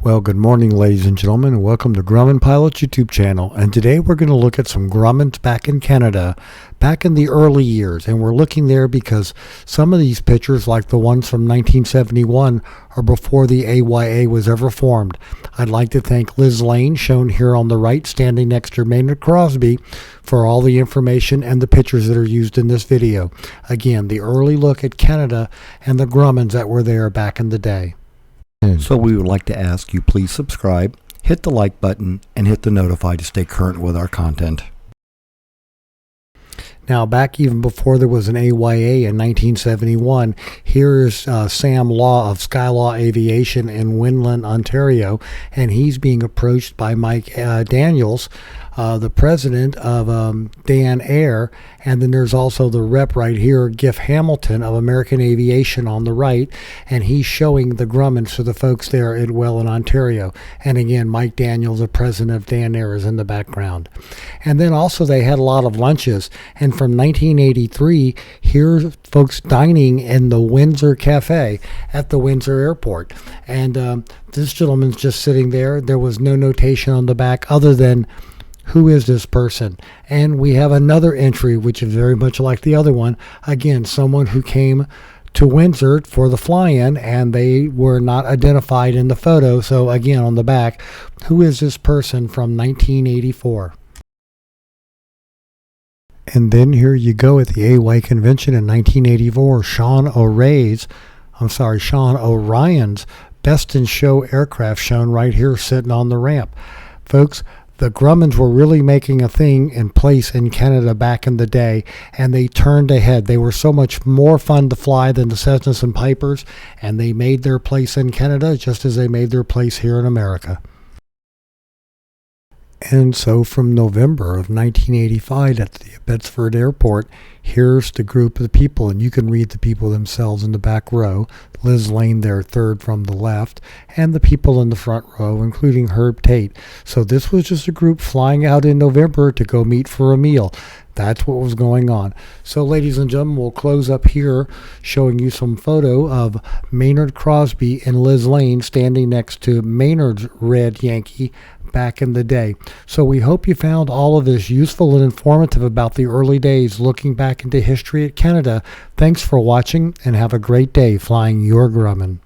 Well, good morning, ladies and gentlemen, and welcome to Grumman Pilot's YouTube channel. And today we're going to look at some Grummans back in Canada, back in the early years. And we're looking there because some of these pictures, like the ones from 1971, are before the AYA was ever formed. I'd like to thank Liz Lane, shown here on the right, standing next to Maynard Crosby, for all the information and the pictures that are used in this video. Again, the early look at Canada and the Grummans that were there back in the day. So we would like to ask you please subscribe, hit the like button, and hit the notify to stay current with our content. Now, back even before there was an AYA in 1971, here's Sam Law of Skylaw Aviation in Winland, Ontario, and he's being approached by Mike Daniels, the president of Dan Air, and then there's also the rep right here, Giff Hamilton of American Aviation on the right, and he's showing the Grummans to the folks there in Welland, Ontario. And again, Mike Daniels, the president of Dan Air, is in the background. And then also they had a lot of lunches, and from 1983, here's folks dining in the Windsor Cafe at the Windsor Airport. And this gentleman's just sitting there. There was no notation on the back other than, who is this person? And we have another entry, which is very much like the other one. Again, someone who came to Windsor for the fly-in, and they were not identified in the photo. So again, on the back, who is this person from 1984? And then here you go at the AY convention in 1984, Sean Orion's Best in Show aircraft shown right here sitting on the ramp. Folks, the Grummans were really making a thing in place in Canada back in the day, and they turned ahead. They were so much more fun to fly than the Cessnas and Pipers, and they made their place in Canada just as they made their place here in America. And so from November of 1985 at the Abbotsford Airport, here's the group of the people, and you can read the people themselves in the back row. Liz Lane there, third from the left, and the people in the front row, including Herb Tate. So this was just a group flying out in November to go meet for a meal. That's what was going on. So ladies and gentlemen, we'll close up here showing you some photo of Maynard Crosby and Liz Lane standing next to Maynard's red Yankee back in the day. So we hope you found all of this useful and informative about the early days looking back into history at Canada. Thanks for watching, and have a great day flying your Grumman.